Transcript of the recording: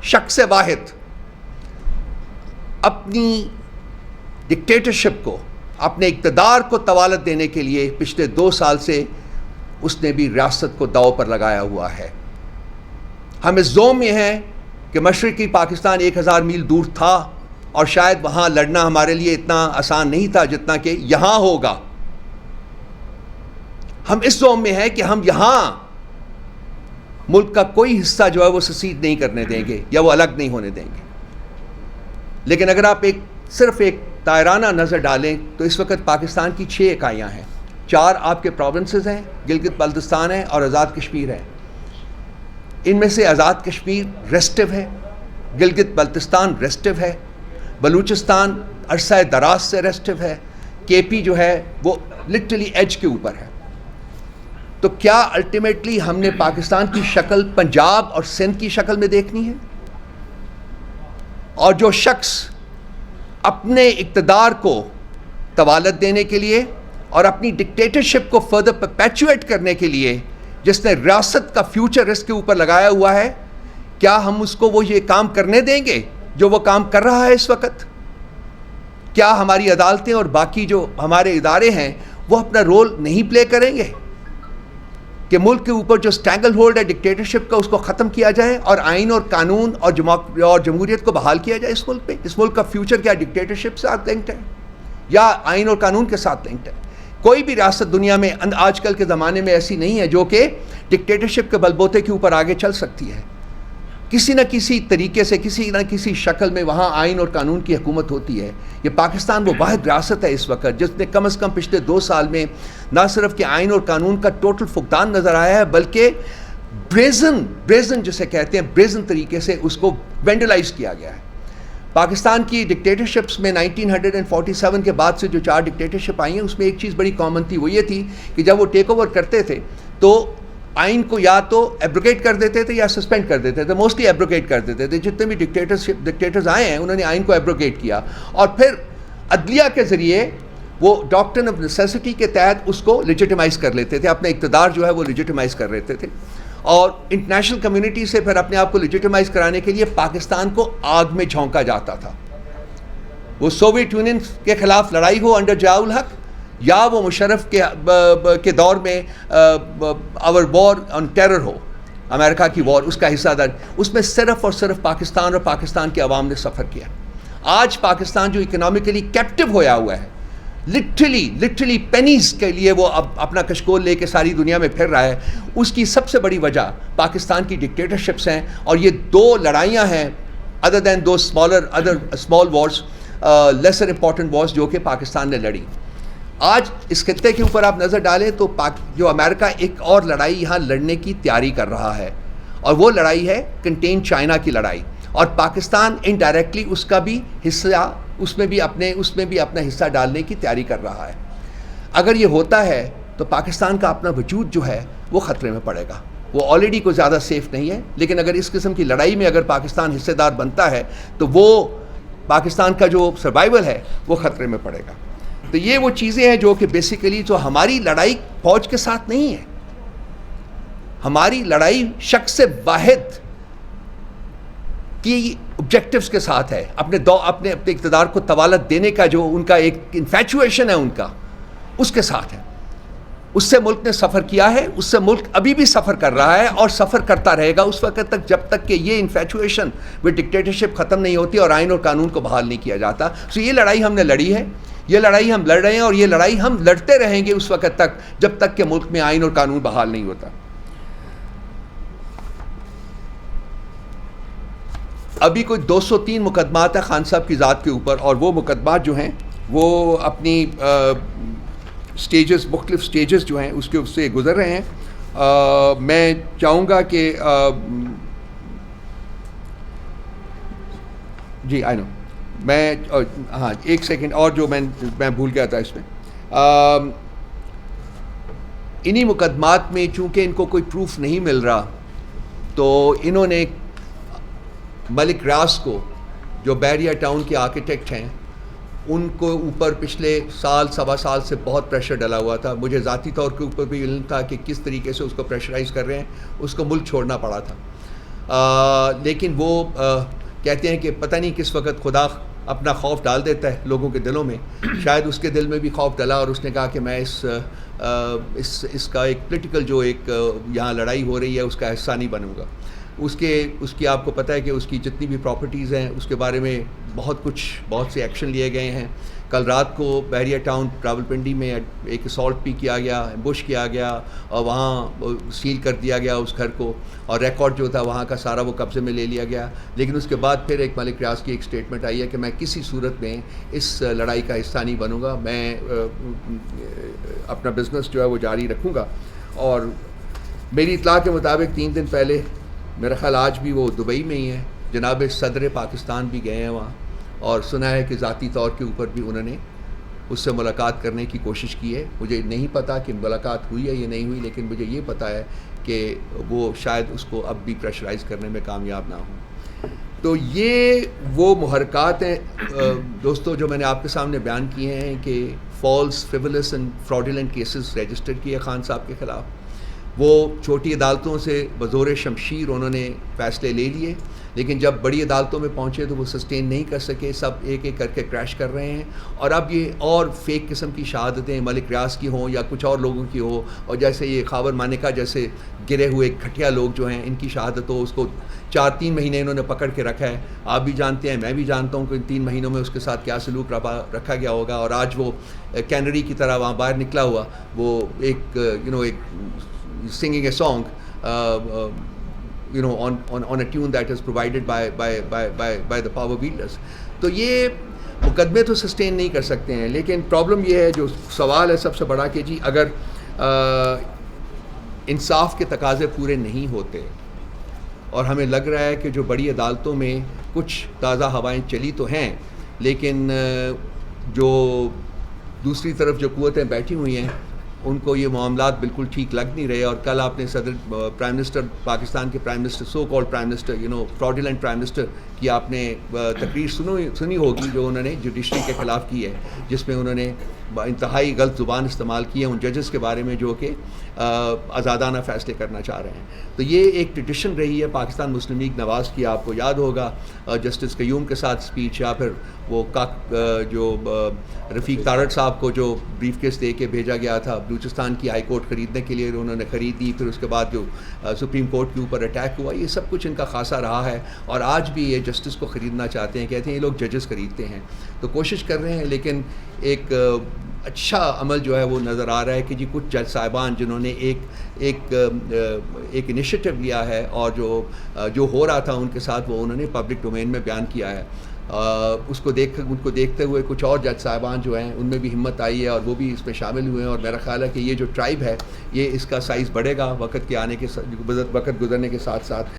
شخص واحد اپنی ڈکٹیٹرشپ کو، اپنے اقتدار کو طوالت دینے کے لیے پچھلے 2 سال سے اس نے بھی ریاست کو داؤ پر لگایا ہوا ہے. ہم اس زوم میں ہیں کہ مشرقی پاکستان 1000 میل دور تھا اور شاید وہاں لڑنا ہمارے لیے اتنا آسان نہیں تھا جتنا کہ یہاں ہوگا. ہم اس زوم میں ہیں کہ ہم یہاں ملک کا کوئی حصہ جو ہے وہ سیسیڈ نہیں کرنے دیں گے یا وہ الگ نہیں ہونے دیں گے. لیکن اگر آپ صرف ایک دائرانہ نظر ڈالیں تو اس وقت پاکستان کی 6 اکائیاں ہیں. 4 آپ کے پروونسز ہیں، گلگت بلتستان ہے اور آزاد کشمیر ہے. ان میں سے آزاد کشمیر ریسٹو ہے، گلگت بلتستان ریسٹو ہے، بلوچستان عرصہ دراز سے ریسٹو ہے، کے پی جو ہے وہ لٹرلی ایج کے اوپر ہے. تو کیا الٹیمیٹلی ہم نے پاکستان کی شکل پنجاب اور سندھ کی شکل میں دیکھنی ہے؟ اور جو شخص اپنے اقتدار کو طوالت دینے کے لیے اور اپنی ڈکٹیٹرشپ کو فردر پرپیچویٹ کرنے کے لیے جس نے ریاست کا فیوچر اس کے اوپر لگایا ہوا ہے، کیا ہم اس کو وہ یہ کام کرنے دیں گے جو وہ کام کر رہا ہے اس وقت؟ کیا ہماری عدالتیں اور باقی جو ہمارے ادارے ہیں وہ اپنا رول نہیں پلے کریں گے کہ ملک کے اوپر جو سٹینگل ہولڈ ہے ڈکٹیٹرشپ کا اس کو ختم کیا جائے اور آئین اور قانون اور جمہوریت کو بحال کیا جائے اس ملک پہ؟ اس ملک کا فیوچر کیا ڈکٹیٹرشپ سے لنکڈ ہے یا آئین اور قانون کے ساتھ لنکڈ ہے؟ کوئی بھی ریاست دنیا میں آج کل کے زمانے میں ایسی نہیں ہے جو کہ ڈکٹیٹرشپ کے بلبوتے کے اوپر آگے چل سکتی ہے. کسی نہ کسی طریقے سے کسی نہ کسی شکل میں وہاں آئین اور قانون کی حکومت ہوتی ہے. یہ پاکستان وہ واحد ریاست ہے اس وقت جس نے کم از کم پچھلے 2 سال میں نہ صرف کہ آئین اور قانون کا ٹوٹل فقدان نظر آیا ہے بلکہ بریزن جسے کہتے ہیں بریزن طریقے سے اس کو وینڈلائز کیا گیا ہے. پاکستان کی ڈکٹیٹرشپس میں 1947 کے بعد سے جو 4 ڈکٹیٹرشپ آئی ہیں اس میں ایک چیز بڑی کامن تھی، وہ یہ تھی کہ جب وہ ٹیک اوور کرتے تھے تو آئین کو یا تو ایبروگیٹ کر دیتے تھے یا سسپینڈ کر دیتے تھے. موسٹلی ایبروگیٹ کر دیتے تھے. جتنے بھی ڈکٹیٹرز آئے ہیں انہوں نے آئین کو ایبروگیٹ کیا اور پھر عدلیہ کے ذریعے وہ ڈاکٹرن آف نیسیسٹی کے تحت اس کو لیجیٹیمائز کر لیتے تھے، اپنا اقتدار جو ہے وہ لیجیٹیمائز کر لیتے تھے. اور انٹرنیشنل کمیونٹی سے پھر اپنے آپ کو لیجیٹیمائز کرانے کے لیے پاکستان کو آگ میں جھونکا جاتا تھا. وہ سوویت یونین کے خلاف لڑائی ہو انڈر ضیاء الحق یا وہ مشرف کے دور میں آور وار آن ٹیرر ہو، امریکہ کی وار، اس کا حصہ دار، اس میں صرف اور صرف پاکستان اور پاکستان کے عوام نے سفر کیا. آج پاکستان جو اکنامکلی کیپٹو ہویا ہوا ہے، لٹرلی پینیز کے لیے وہ اب اپنا کشکول لے کے ساری دنیا میں پھر رہا ہے، اس کی سب سے بڑی وجہ پاکستان کی ڈکٹیٹرشپس ہیں. اور یہ 2 لڑائیاں ہیں ادر دین دو small wars, lesser important wars جو کہ پاکستان نے لڑی. آج اس خطے کے اوپر آپ نظر ڈالیں تو جو امریکہ ایک اور لڑائی یہاں لڑنے کی تیاری کر رہا ہے اور وہ لڑائی ہے کنٹین چائنا کی لڑائی. اور پاکستان انڈائریکٹلی اس کا بھی حصہ اس میں بھی اپنا حصہ ڈالنے کی تیاری کر رہا ہے. اگر یہ ہوتا ہے تو پاکستان کا اپنا وجود جو ہے وہ خطرے میں پڑے گا. وہ آلریڈی کوئی زیادہ سیف نہیں ہے، لیکن اگر اس قسم کی لڑائی میں اگر پاکستان حصے دار بنتا ہے تو وہ پاکستان کا جو سروائیول ہے وہ خطرے میں پڑے گا. تو یہ وہ چیزیں ہیں جو کہ بیسیکلی جو ہماری لڑائی فوج کے ساتھ نہیں ہے، ہماری لڑائی شخص واحد کی آبجیکٹیوز کے ساتھ ہے، اپنے اقتدار کو طوالت دینے کا جو ان کا ایک انفیچویشن ہے ان کا، اس کے ساتھ ہے. اس سے ملک نے سفر کیا ہے، اس سے ملک ابھی بھی سفر کر رہا ہے اور سفر کرتا رہے گا اس وقت تک جب تک کہ یہ انفیچویشن وہ ڈکٹیٹرشپ ختم نہیں ہوتی اور آئین اور قانون کو بحال نہیں کیا جاتا. سو یہ لڑائی ہم نے لڑی ہے، یہ لڑائی ہم لڑ رہے ہیں اور یہ لڑائی ہم لڑتے رہیں گے اس وقت تک جب تک کہ ملک میں آئین اور قانون بحال نہیں ہوتا. ابھی کوئی 203 مقدمات ہیں خان صاحب کی ذات کے اوپر، اور وہ مقدمات جو ہیں وہ اپنی سٹیجز، مختلف سٹیجز جو ہیں اس کے سے گزر رہے ہیں. میں چاہوں گا کہ جی آئی نو میں ہاں ایک سیکنڈ اور جو میں بھول گیا تھا اس میں، انہی مقدمات میں چونکہ ان کو کوئی پروف نہیں مل رہا تو انہوں نے ملک ریاض کو جو بحریہ ٹاؤن کے آرکیٹیکٹ ہیں ان کو اوپر پچھلے سوا سال سے بہت پریشر ڈلا ہوا تھا. مجھے ذاتی طور کے اوپر بھی علم تھا کہ کس طریقے سے اس کو پریشرائز کر رہے ہیں، اس کو ملک چھوڑنا پڑا تھا. لیکن وہ کہتے ہیں کہ پتہ نہیں کس وقت خدا اپنا خوف ڈال دیتا ہے لوگوں کے دلوں میں. شاید اس کے دل میں بھی خوف ڈلا اور اس نے کہا کہ میں اس کا ایک پولیٹیکل جو ایک یہاں لڑائی ہو رہی ہے اس کا حصہ نہیں بنوں گا. اس کی آپ کو پتہ ہے کہ اس کی جتنی بھی پراپرٹیز ہیں اس کے بارے میں بہت سے ایکشن لیے گئے ہیں. کل رات کو بحریہ ٹاؤن راولپنڈی میں ایک اسالٹ بھی کیا گیا, ایمبوش کیا گیا اور وہاں سیل کر دیا گیا اس گھر کو, اور ریکارڈ جو تھا وہاں کا سارا وہ قبضے میں لے لیا گیا. لیکن اس کے بعد پھر ایک ملک ریاض کی ایک اسٹیٹمنٹ آئی ہے کہ میں کسی صورت میں اس لڑائی کا حصہ نہیں بنوں گا, میں اپنا بزنس جو ہے وہ جاری رکھوں گا. اور میری اطلاع کے مطابق 3 دن پہلے, میرا خیال آج بھی وہ دبئی میں ہی ہے, جناب صدر پاکستان بھی گئے ہیں وہاں, اور سنا ہے کہ ذاتی طور کے اوپر بھی انہوں نے اس سے ملاقات کرنے کی کوشش کی ہے. مجھے نہیں پتا کہ ملاقات ہوئی ہے یا نہیں ہوئی, لیکن مجھے یہ پتا ہے کہ وہ شاید اس کو اب بھی پریشرائز کرنے میں کامیاب نہ ہوں. تو یہ وہ محرکات ہیں دوستو جو میں نے آپ کے سامنے بیان کیے ہیں کہ فالس, فریولس اینڈ فراڈولنٹ کیسز رجسٹر کیے خان صاحب کے خلاف. وہ چھوٹی عدالتوں سے بزور شمشیر انہوں نے فیصلے لے لیے, لیکن جب بڑی عدالتوں میں پہنچے تو وہ سسٹین نہیں کر سکے, سب ایک ایک کر کے کریش کر رہے ہیں. اور اب یہ اور فیک قسم کی شہادتیں ملک ریاض کی ہوں یا کچھ اور لوگوں کی ہو, اور جیسے یہ خاور مانیکا جیسے گرے ہوئے گھٹیا لوگ جو ہیں ان کی شہادت ہو, اس کو 4-3 مہینے انہوں نے پکڑ کے رکھا ہے. آپ بھی جانتے ہیں, میں بھی جانتا ہوں کہ ان 3 مہینوں میں اس کے ساتھ کیا سلوک رکھا گیا ہوگا. اور آج وہ کینری کی طرح وہاں باہر نکلا ہوا, وہ ایک singing a song on a tune that is provided by the power wielders. تو یہ مقدمے تو سسٹین نہیں کر سکتے ہیں, لیکن پرابلم یہ ہے, جو سوال ہے سب سے بڑا کہ جی اگر انصاف کے تقاضے پورے نہیں ہوتے, اور ہمیں لگ رہا ہے کہ جو بڑی عدالتوں میں کچھ تازہ ہوائیں چلی تو ہیں, لیکن جو دوسری طرف جو قوتیں بیٹھی ہوئی ہیں ان کو یہ معاملات بالکل ٹھیک لگ نہیں رہے. اور کل آپ نے پرائم منسٹر پاکستان کے prime minister, so called prime minister, fraudulent prime minister کی آپ نے تقریر سنی ہوگی جو انہوں نے جوڈیشری کے خلاف کی ہے, جس میں انہوں نے انتہائی غلط زبان استعمال کی ہے ان ججز کے بارے میں جو کہ آزادانہ فیصلے کرنا چاہ رہے ہیں. تو یہ ایک ٹریڈیشن رہی ہے پاکستان مسلم لیگ نواز کی, آپ کو یاد ہوگا جسٹس قیوم کے ساتھ اسپیچ, یا پھر وہ جو رفیق تارڑ صاحب کو جو بریف کیس دے کے بھیجا گیا تھا بلوچستان کی ہائی کورٹ خریدنے کے لیے, انہوں نے خرید دی, پھر اس کے بعد جو سپریم کورٹ کے اوپر اٹیک ہوا, یہ سب کچھ ان کا خاصہ رہا ہے. اور آج بھی یہ جسٹس کو خریدنا چاہتے ہیں, کہتے ہیں یہ لوگ ججز خریدتے ہیں. تو کوشش کر رہے ہیں, لیکن ایک اچھا عمل جو ہے وہ نظر آ رہا ہے کہ جی کچھ جج صاحبان جنہوں نے ایک انیشیٹو لیا ہے, اور جو ہو رہا تھا ان کے ساتھ وہ انہوں نے پبلک ڈومین میں بیان کیا ہے, ان کو دیکھتے ہوئے کچھ اور جج صاحبان جو ہیں ان میں بھی ہمت آئی ہے اور وہ بھی اس میں شامل ہوئے ہیں. اور میرا خیال ہے کہ یہ جو ٹرائب ہے یہ اس کا سائز بڑھے گا وقت گزرنے کے ساتھ ساتھ.